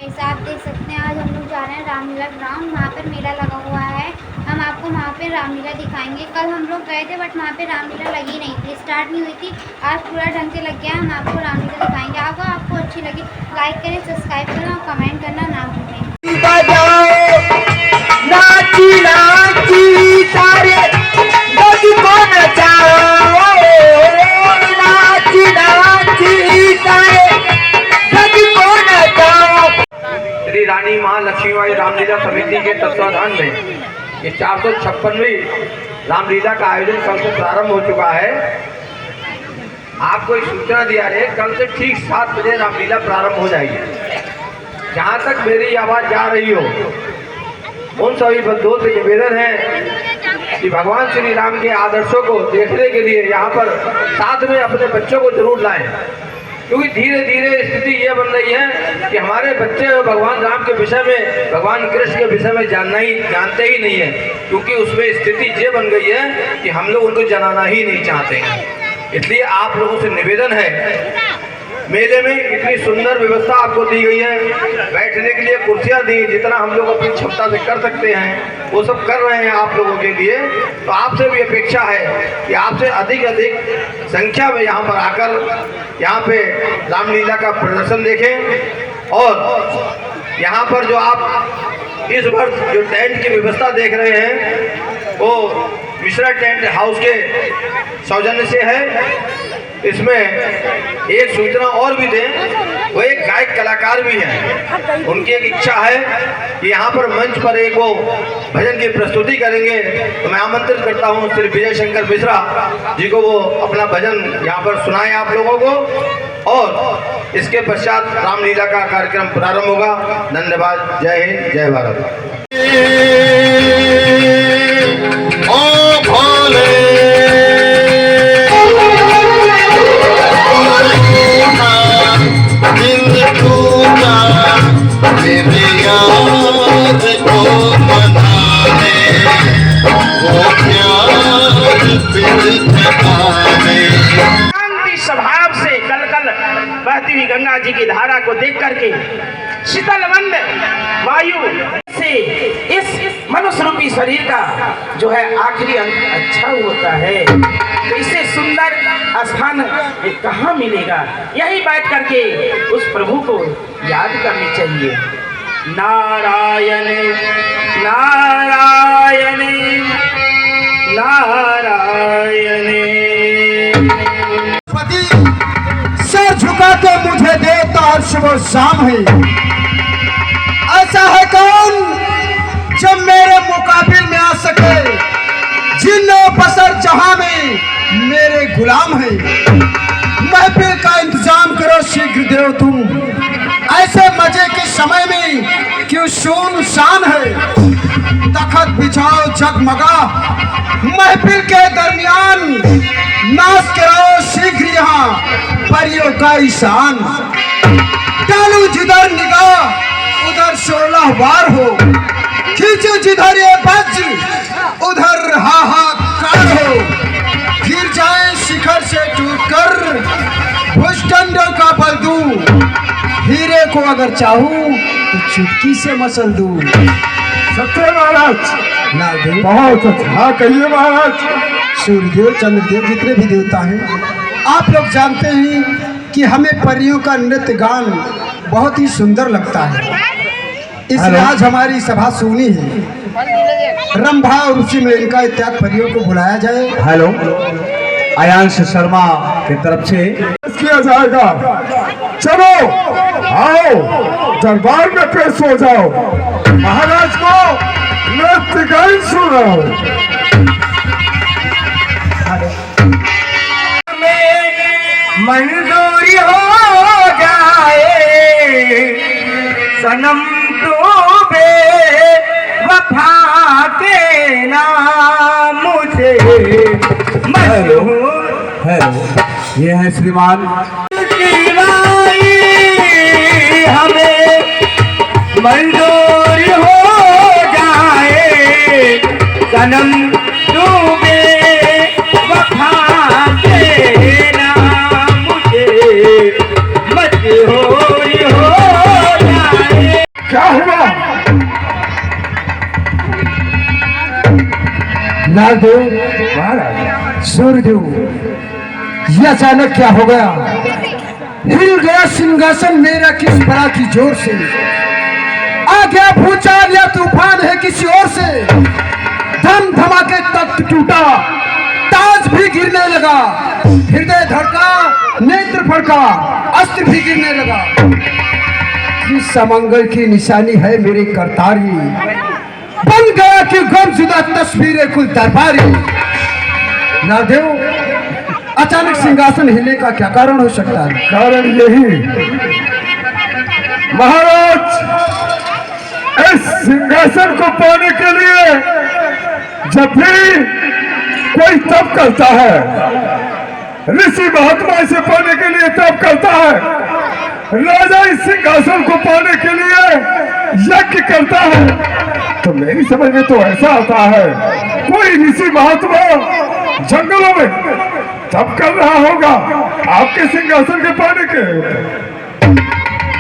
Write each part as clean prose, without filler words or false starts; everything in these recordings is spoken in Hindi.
जैसा आप देख सकते हैं आज हम लोग जा रहे हैं रामलीला ग्राउंड। वहाँ पर मेला लगा हुआ है। हम आपको वहाँ पे रामलीला दिखाएंगे। कल हम लोग गए थे बट वहाँ पे रामलीला लगी नहीं थी, स्टार्ट नहीं हुई थी। आज पूरा ढंग से लग गया है। हम आपको रामलीला दिखाएंगे। आपको अच्छी लगी लाइक करें, सब्सक्राइब करें और कमेंट करना ना भूलें। श्री रानी महालक्ष्मीबाई रामलीला समिति के तत्वाधान में ये 456वीं रामलीला का आयोजन कल से प्रारंभ हो चुका है। आपको एक सूचना दिया है, कल से ठीक 7 बजे रामलीला प्रारंभ हो जाएगी। जहाँ तक मेरी आवाज़ जा रही हो, उन सभी बंधुओं से निवेदन है कि भगवान श्री राम के आदर्शों को देखने के लिए यहाँ पर साथ में अपने बच्चों को जरूर लाएं, क्योंकि धीरे धीरे स्थिति ये बन रही है कि हमारे बच्चे भगवान राम के विषय में, भगवान कृष्ण के विषय में जानते ही नहीं है, क्योंकि उसमें स्थिति ये बन गई है कि हम लोग उनको जनाना ही नहीं चाहते हैं। इसलिए आप लोगों से निवेदन है, मेले में इतनी सुंदर व्यवस्था आपको दी गई है, बैठने के लिए कुर्सियां दी, जितना हम लोग अपनी क्षमता से कर सकते हैं वो सब कर रहे हैं आप लोगों के लिए। तो आपसे भी अपेक्षा है कि आपसे अधिक संख्या में यहाँ पर आकर यहाँ पे रामलीला का प्रदर्शन देखें। और यहाँ पर जो आप इस वर्ष जो टेंट की व्यवस्था देख रहे हैं वो मिश्रा टेंट हाउस के सौजन्य से है। इसमें एक सूचना और भी दें, वो एक गायक कलाकार भी हैं। उनकी एक इच्छा है कि यहाँ पर मंच पर एक वो भजन की प्रस्तुति करेंगे। तो मैं आमंत्रित करता हूँ श्री विजय शंकर मिश्रा जी को, वो अपना भजन यहाँ पर सुनाएं आप लोगों को। और इसके पश्चात रामलीला का कार्यक्रम प्रारंभ होगा। धन्यवाद। जय हिंद, जय भारत। शांति स्वभाव से कल कल बहती हुई गंगा जी की धारा को देख करके शीतल मंद वायु से इस मनुष्य रूपी शरीर का जो है आखिरी अंत अच्छा होता है। तो इससे सुंदर स्थान कहाँ मिलेगा? यही बैठ करके उस प्रभु को याद करनी चाहिए। नारायण नारायण नारायण। सर झुका के मुझे देता और सुबह शाम है। ऐसा है कौन जब मेरे मुकाबिल में आ सके? जिन्नो बसर जहां में मेरे गुलाम है। महफिल का इंतजाम करो शीघ्र देव तुम, ऐसे मजे के समय में क्यों सुनसान है? तखत बिछाओ जगमगा महफिल के दरमियान, नाच करो शीघ्र यहाँ परियों का ईशान। डालू जिधर निगाह उधर 16 बार हो, खींचो जिधर ये वज्र उधर हाहाकार हो। गिर जाए शिखर से टूटकर भुजदंडों का बल दूं, हीरे को अगर चाहूं तो चुटकी से मसल दूं। सत्य महाराज, बहुत अच्छा कहिए महाराज। सूर्यदेव चंद्रदेव जितने भी देवता हैं, आप लोग जानते हैं कि हमें परियों का नृत्य गान बहुत ही सुंदर लगता है। इसलिए आज हमारी सभा सुनी है। रंभा और ऋषि मेनका इत्यादि परियों को बुलाया जाए। हेलो, आयांश शर्मा की तरफ से किया जाएगा। चलो आओ दरबार में पेश हो जाओ, महाराज को नृत्य गान सुनाओ। मंजूरी हो जाए सनम तो बेवफा के नाम मुझे मशहूर। हेलो, ये है श्रीमान हमें मंजूरी हो जाए सनम तो बेवफा के नाम मुझे मशहूर हो जाए। क्या हुआ? नागदेव, महाराज, सूर्यदेव, ये अचानक क्या हो गया? हिल गया सिंहासन मेरा किस बड़ा की जोर से? आ गया भूचाल या तूफान है किसी और से? धम धमाके तख्त टूटा, ताज भी गिरने लगा, हृदय धड़का, नेत्र फड़का, अस्त्र भी गिरने लगा। किस अमंगल की निशानी है मेरे करतारी? बन गया कि गमशुदा तस्वीरें कुल दरबारी। नागदेव, अचानक सिंहासन हिलने का क्या कारण हो सकता है? कारण यही महाराज, इस सिंहासन को पाने के लिए जब भी कोई तप करता है, ऋषि महात्मा इसे पाने के लिए तप करता है, राजा इस सिंहासन को पाने के लिए यज्ञ करता है। तो मेरी समझ में तो ऐसा आता है कोई ऋषि महात्मा जंगलों में तप कर रहा होगा आपके सिंहासन के पाने के।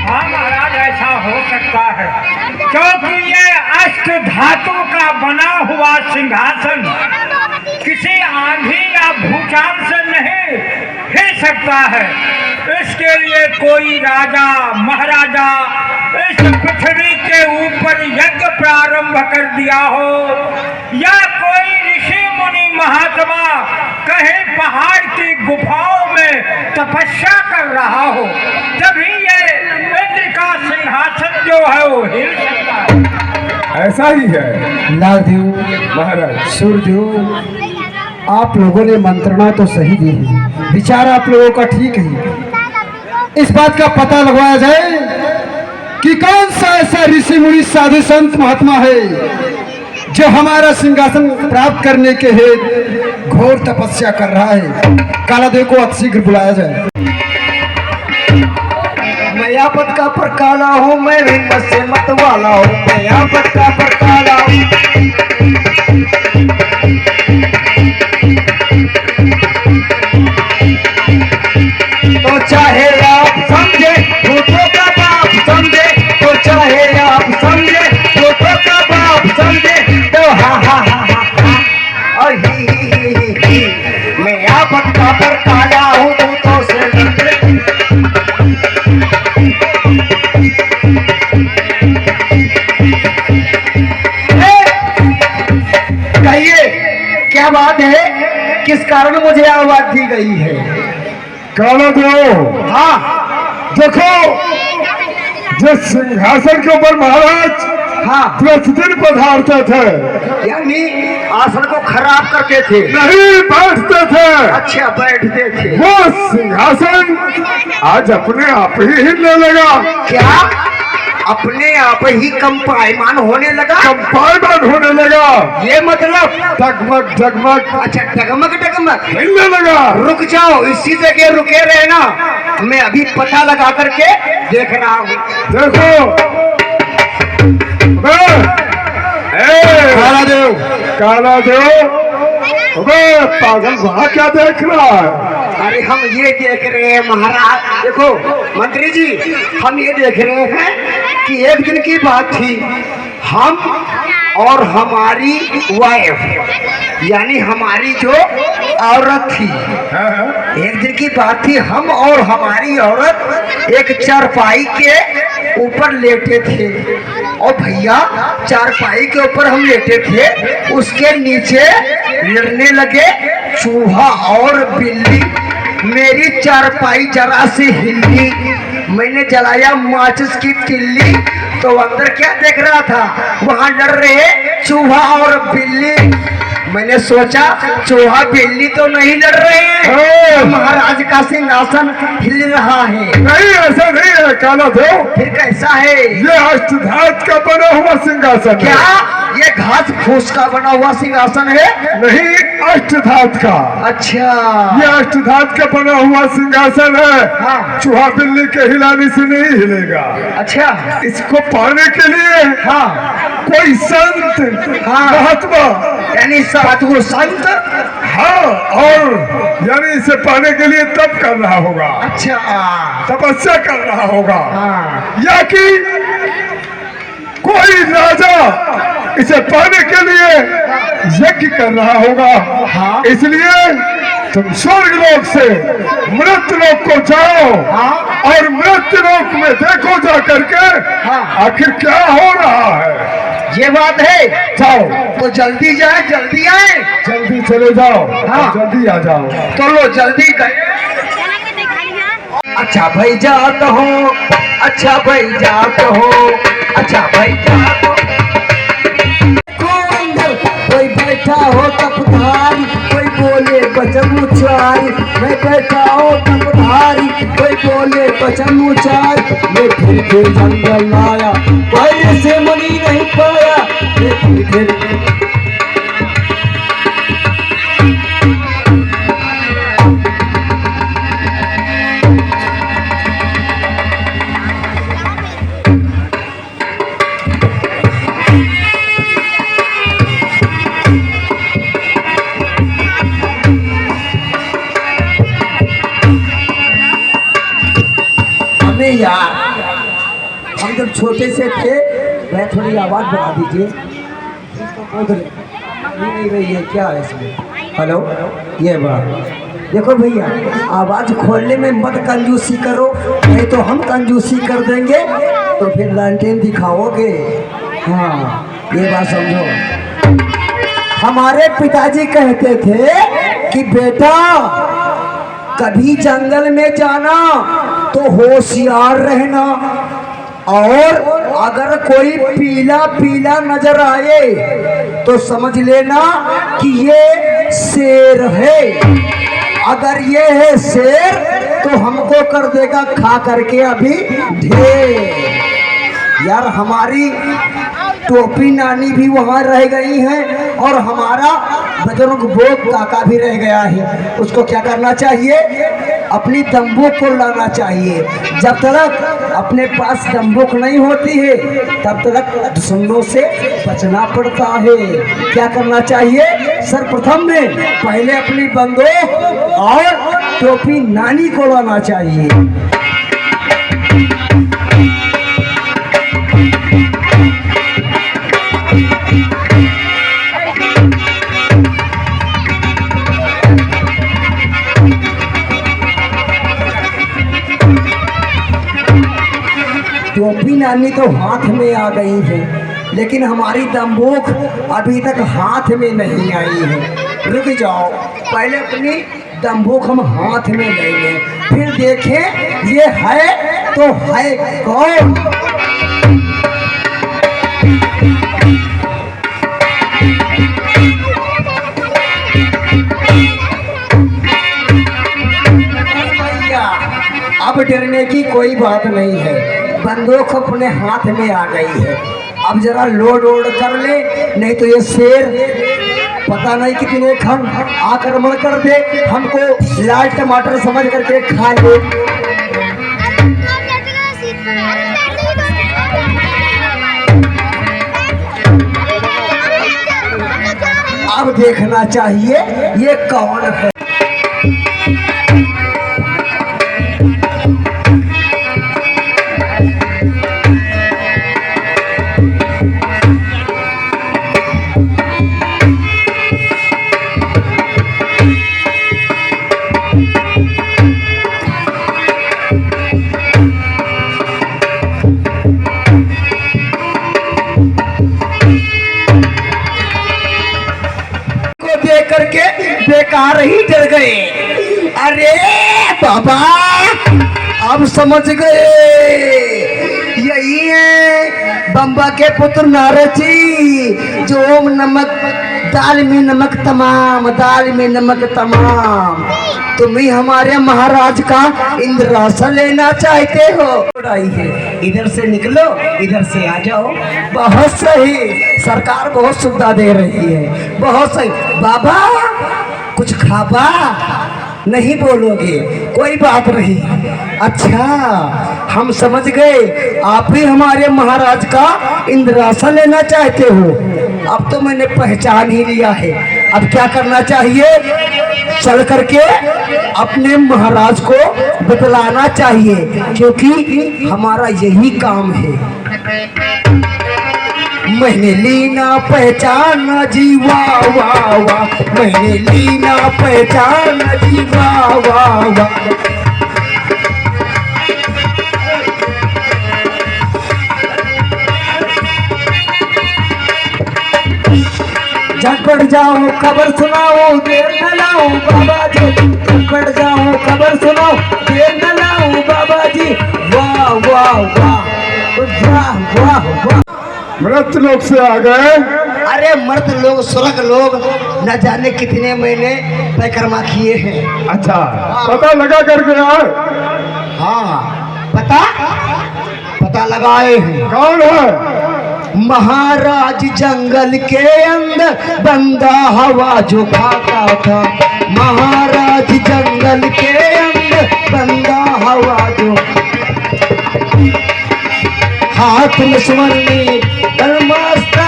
हाँ महाराज, ऐसा हो सकता है, क्योंकि ये अष्ट धातु का बना हुआ सिंहासन किसी आंधी या भूचाल से नहीं हिल सकता है। इसके लिए कोई राजा महाराजा इस पृथ्वी के ऊपर यज्ञ प्रारंभ कर दिया हो, या कोई ऋषि मुनि महात्मा कहीं पहाड़ की गुफाओं में तपस्या कर रहा हो, तभी ये इंद्र का सिंहासन जो है वो हिल सकता है। ऐसा ही है नागदेव, महाराज। सूर्यदेव, आप लोगों ने मंत्रणा तो सही दी है, विचार आप लोगों का ठीक है। इस बात का पता लगवाया जाए कि कौन सा ऐसा ऋषि मुनि साधु संत महात्मा है जो हमारा सिंहासन प्राप्त करने के हेतु घोर तपस्या कर रहा है। कालादेव को अतिशीघ्र बुलाया जाए। मैं आपत का पर काला हूँ, मैं हिम्मत से मत वाला हूँ, मैं आपत का पर काला हूँ। तो चाहे आप समझे भूतों का बाप समझे, तो चाहे आप समझे भूतों का बाप समझे, तो हा हा हा हा और ही। मैं आपत का पर काला हूँ, भूतों से कहिए क्या बात है, किस कारण मुझे आवाज दी गई है? कालादेव, हाँ देखो, जिस सिंहासन के ऊपर महाराज हाँ, प्रतिदिन पधारते थे, यानी आसन को खराब करते थे, नहीं बैठते थे, अच्छा बैठते थे, वो सिंहासन आज अपने आप ही हिलने लगा। क्या अपने आप ही कंपायमान होने लगा? कंपायमान होने लगा, ये मतलब डगमग डगमग अच्छा डगमग डगमग हिलने लगा। रुक जाओ, इसी जगह रुके रहना, मैं अभी पता लगा करके देख रहा हूँ। देखो कालादेव, कालादेव, अबे पागल, वहाँ क्या देख रहा है? अरे हम ये देख रहे हैं महाराज, देखो मंत्री जी, हम ये देख रहे हैं कि एक दिन की बात थी, हम और हमारी वाइफ यानी हमारी जो औरत थी, एक दिन की बात थी, हम और हमारी औरत एक चारपाई के ऊपर लेटे थे, और भैया चारपाई के ऊपर हम लेटे थे, उसके नीचे लड़ने लगे चूहा और बिल्ली। मेरी चारपाई जरा से हिली, मैंने जलाया माचिस की तिल्ली, तो अंदर क्या देख रहा था, वहां लड़ रहे चूहा और बिल्ली। मैंने सोचा चूहा बिल्ली तो नहीं लड़ रहे हैं, महाराज का सिंहासन हिल रहा है। नहीं, ऐसा नहीं है कालादेव, फिर कैसा है? ये अष्टधात का बना हुआ सिंहासन क्या है। ये घास फूस का बना हुआ सिंहासन है? नहीं, अष्टधात का। अच्छा, ये अष्टधात का बना हुआ सिंहासन है। हाँ। चूहा बिल्ली के हिलाने से नहीं हिलेगा। अच्छा, इसको पाने के लिए हाँ कोई संत हाँ। महात्मा, यानी सतगुरु संत, हाँ, और यानी इसे पाने के लिए तप कर रहा होगा, अच्छा तपस्या कर रहा होगा, हाँ, या कि इसे पाने के लिए यज्ञ कर रहा होगा। इसलिए तुम स्वर्ग लोक से मृत्यु लोक को जाओ और मृत्यु लोक में देखो जा करके आखिर क्या हो रहा है। ये बात है। जाओ तो जल्दी जाए, जल्दी आए, जल्दी चले जाओ। जल्दी आ जाओ। तो लो जल्दी कर। अच्छा भाई जात हो, अच्छा भाई जात हो, अच्छा भाई जात हो। कोई बैठा हो कपधारी, कोई बोले बचन उचारी। मैं बैठा हो कपधारी, कोई बोले बचन उचारी। मैं फिर जंगल आया, पहले से मनी नहीं पाया। मैं फिर यार, हम जब छोटे से थे, मैं थोड़ी आवाज बढ़ा दीजिए। नहीं रही है क्या है इसमें? हेलो, ये बात देखो भैया, आवाज खोलने में मत कंजूसी करो, नहीं तो हम कंजूसी कर देंगे तो फिर लालटेन दिखाओगे। हाँ, ये बात समझो। हमारे पिताजी कहते थे कि बेटा कभी जंगल में जाना तो होशियार रहना, और अगर कोई पीला पीला नजर आए तो समझ लेना कि ये शेर है। अगर ये है शेर तो हमको कर देगा खा करके अभी ढेर। यार हमारी टोपी नानी भी वहाँ रह गई है और हमारा बुजुर्ग बोक काका भी रह गया है। उसको क्या करना चाहिए? अपनी दम्बुक को लाना चाहिए। जब तक अपने पास दम्बुक नहीं होती है तब तक दुश्मनों से बचना पड़ता है। क्या करना चाहिए? सर्वप्रथम में पहले अपनी बंदूक और टोपी नानी को लाना चाहिए। टोपी नानी तो हाथ में आ गई है, लेकिन हमारी दम्बुक अभी तक हाथ में नहीं आई है। रुक जाओ, पहले अपनी दम्बुक हम हाथ में लेंगे, फिर देखें ये है तो है कौन। अब डरने की कोई बात नहीं है, बंदूक अपने हाथ में आ गई है। अब जरा लोड ओड कर ले, नहीं तो ये शेर पता नहीं कितने खन आक्रमण कर दे, हमको लाल टमाटर समझ करके खा ले। अब देखना चाहिए ये कौन है। करके बेकार ही डर गए। अरे बाबा अब समझ गए, यही है बम्बा के पुत्र नारद जी जो ओम नमक दाल में नमक तमाम, दाल में नमक तमाम। तुम ही हमारे महाराज का इंद्रासन लेना चाहते हो? इधर से निकलो, इधर से आ जाओ। बहुत सही, सरकार बहुत सुविधा दे रही है, बहुत सही। बाबा कुछ खाबा? नहीं बोलोगे, कोई बात नहीं। अच्छा हम समझ गए, आप ही हमारे महाराज का इंद्रासन लेना चाहते हो। अब तो मैंने पहचान ही लिया है। अब क्या करना चाहिए? चल करके अपने महाराज को बतलाना चाहिए, क्योंकि हमारा यही काम है। मैंने लीना पहचाना जी वाह वाह वाह, मैंने लीना पहचाना जी वाह वाह वाह। झटपट जाओ खबर सुनाओ देर न लाओ बाबा जी, झटपट जाओ खबर सुनाओ देर न लाओ बाबा जी। वाह वाह वाह वाह वाह वाह। मृत लोग से आ गए। अरे मर्द लोग स्वर्ग लोग न जाने कितने महीने परिक्रमा किए हैं। अच्छा, पता लगा कर गया? हाँ पता लगाए हैं। कौन है? महाराज जंगल के अंदर बंदा हवा जो खाता था, महाराज जंगल के अंदर बंदा हवा जो हाथ में स्वर्ण ब्रह्मास्त्र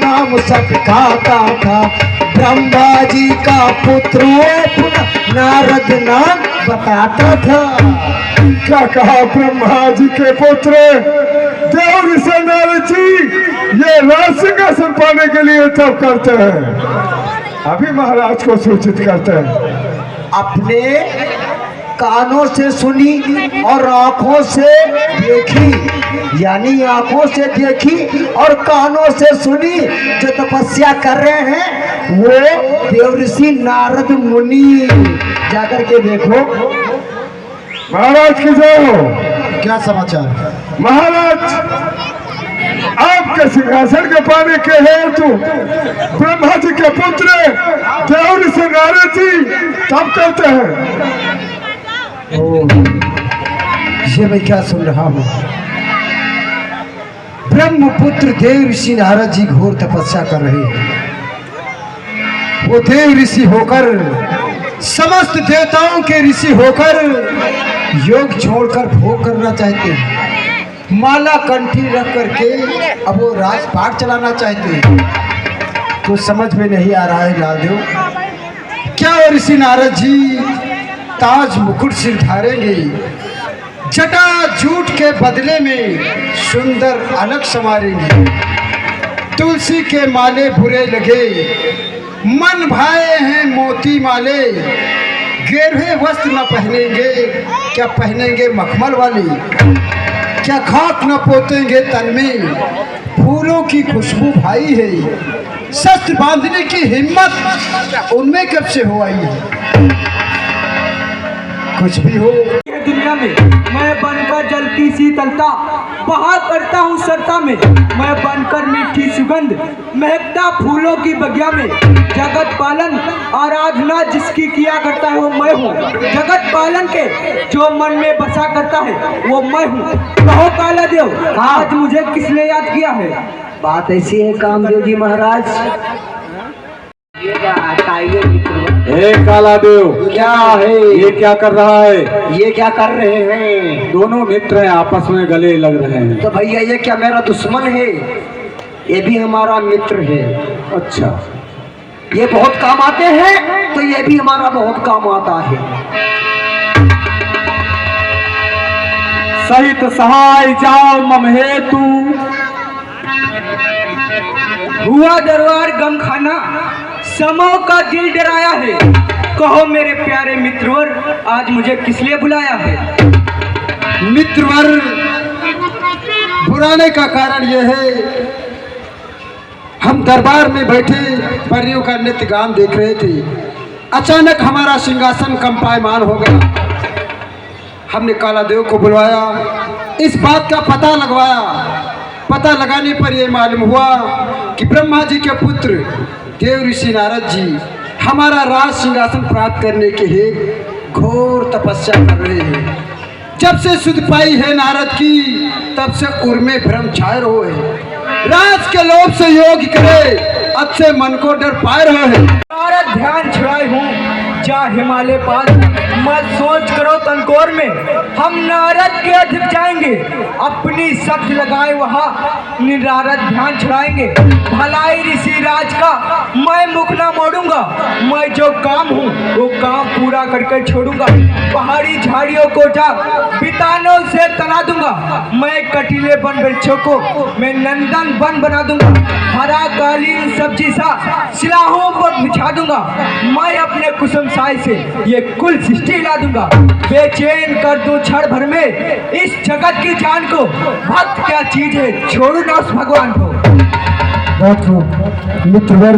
नाम सब खाता था। ब्रह्मा जी का पुत्र पुनः नारद नाम बताता था। क्या कहा? ब्रह्मा जी के पुत्र देव ऋषि नारद जी ये राज सिंहासन पाने के लिए तब करते हैं, अभी महाराज को सूचित करते हैं। अपने कानों से सुनी और आंखों से देखी, यानी आंखों से देखी और कानों से सुनी। जो तपस्या कर रहे हैं वो देव ऋषि नारद मुनि, जाकर के देखो। महाराज की जय हो। क्या समाचार? महाराज आपके सिंहासन के पाने के हेतु ब्रह्मा जी के पुत्र देव ऋषि नारद जी तब करते हैं। ये मैं क्या सुन रहा हूँ? ब्रह्मपुत्र देव ऋषि नारद जी घोर तपस्या कर रहे हैं। वो देव ऋषि होकर, समस्त देवताओं के ऋषि होकर योग छोड़कर भोग करना चाहते हैं। माला कंठी रख करके अब वो राजपाट चलाना चाहते हैं। तो समझ में नहीं आ रहा है लालदेव, क्या वो ऋषि नारद जी ताज मुकुट सिर धारेंगे, जटा जूट के बदले में सुंदर अलग संवारेंगे, तुलसी के माले बुरे लगे, मन भाए हैं मोती माले, गेरहे वस्त्र न पहनेंगे, क्या पहनेंगे मखमल वाली, क्या खाक न पोतेंगे तन में, फूलों की खुशबू भाई है, शस्त्र बांधने की हिम्मत उनमें कब से हो आई है। कुछ भी हो दुनिया में मैं बनकर जलती शीतलता बहा करता हूँ सरता में, मैं बनकर मीठी सुगंध महकता फूलों की बगिया में, जगत पालन आराधना जिसकी किया करता है वो मैं हूँ, जगत पालन के जो मन में बसा करता है वो मैं हूँ। कहो काला देव आज मुझे किसने याद किया है? बात ऐसी है कामदेव जी महाराज। हे काला देव, क्या है ये क्या कर रहा है? ये क्या कर रहे हैं? दोनों मित्र हैं, आपस में गले लग रहे हैं। तो भैया ये क्या मेरा दुश्मन है? ये भी हमारा मित्र है। अच्छा, ये बहुत काम आते हैं तो ये भी हमारा बहुत काम आता है। सहित सहाय जाओ मम हेतु, हुआ दरबार गम खाना समो का दिल डराया है। कहो मेरे प्यारे मित्रवर आज मुझे किस लिए बुलाया है? मित्रवर बुलाने का कारण यह है, हम दरबार में बैठे परियों का नृत्य गान देख रहे थे, अचानक हमारा सिंहासन कंपायमान हो गया। हमने काला देव को बुलवाया, इस बात का पता लगवाया। पता लगाने पर यह मालूम हुआ कि ब्रह्मा जी के पुत्र देव ऋषि नारद जी हमारा राज सिंहासन प्राप्त करने के लिए घोर तपस्या कर रहे हैं। जब से सुध पाई है नारद की, तब से उर में भ्रम छाए रहे हैं। राज के लोभ से योग करे, अब से मन को डर पाए रहे हैं। नारद ध्यान छुड़ाए हूँ जा हिमालय पार, मत सोच करो तनकोर में हम नारद के अधिक जाएंगे, अपनी शक्ति लगाए वहाँ निरारद ध्यान छुड़ाएंगे। भलाई ऋषि राज का मैं मुख ना मोड़ूंगा, मैं जो काम हूँ वो काम पूरा करके छोड़ूंगा। पहाड़ी झाड़ियों को जा बितानों से तना दूंगा, मैं कटीले वन वृक्षों को मैं नंदन वन बना दूंगा। हरा कालीन सब्जी सा सिलाहों पर बिछा दूंगा, मैं अपने कुसुम साय से ये कुल सृष्टि हिला दूंगा। बेचैन कर दूं क्षण भर में इस जगत की जान को, भक्त क्या चीज है छोड़ू ना उस भगवान को। बहुत खूब मित्रवर,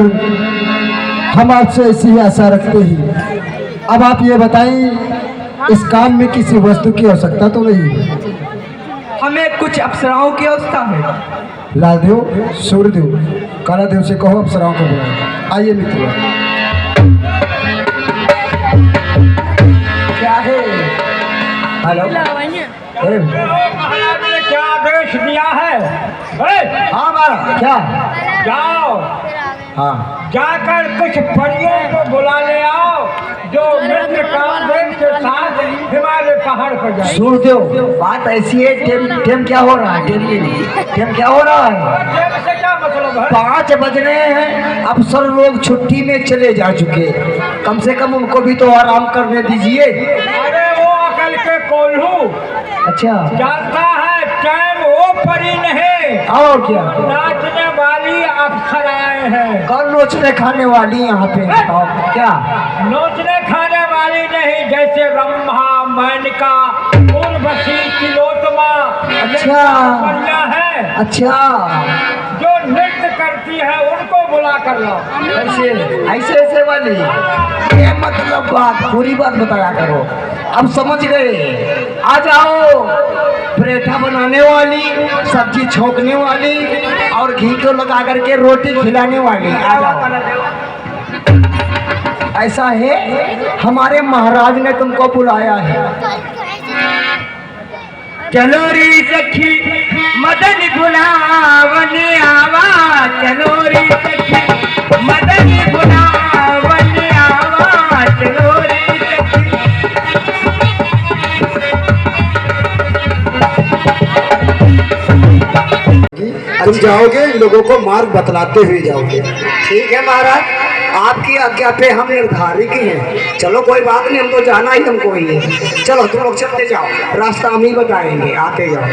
हम आपसे ऐसी ही आशा रखते हैं। अब आप ये बताएं, इस काम में किसी वस्तु की आवश्यकता तो नहीं? हमें कुछ अप्सराओं की अवस्था है। लालदेव, सूर्यदेव, कालादेव से कहो अप्सराओं को बुलाएं। आइए मित्रवर। क्या है? हेलो, महाराज ने क्या आदेश दिया है? हाँ मारा क्या? जाओ, हाँ जाकर कुछ परियों को बुला ले आओ जो मित्र कामदेव के साथ हिमालय पहाड़ पर जाए। सूर्यदेव, बात ऐसी है, टेम क्या हो रहा है? टेम क्या हो रहा है? टेम से क्या मतलब है? 5 बज रहे हैं, अफसर लोग छुट्टी में चले जा चुके, कम से कम उनको भी तो आराम करने दीजिए। अरे वो अकल के कोल्हू अच्छा, जानता है टाइम वो परी नहीं, और क्या? नाचने वाली अप्सराएं हैं। कौन नोचने खाने वाली यहाँ पे? और क्या? नोचने खाने वाली नहीं, जैसे रंभा, मेनका, उर्वशी, तिलोत्तमा, अच्छा। है अच्छा, जो नृत्य करती है उनको बुला कर लाओ। ऐसे वाली ये मतलब बात, पूरी बात बताया करो। अब समझ गए, आ जाओ। पराठा बनाने वाली, सब्जी छोंकने वाली और घी को लगा करके रोटी खिलाने वाली, आ जाओ। ऐसा है, हमारे महाराज ने तुमको बुलाया है। चलो री सखी मदन बुलावने आवा, चलो री सखी मदन बुलावने आवा, चलो री सखी। तुम जाओगे, इन लोगों को मार्ग बतलाते हुए जाओगे। ठीक है महाराज, आपकी आज्ञा पे हम निर्धारित हैं। चलो कोई बात नहीं, हम तो जाना ही हमको ही है। चलो तुम लोग चलते जाओ, रास्ता हम ही बताएंगे, आते जाओ।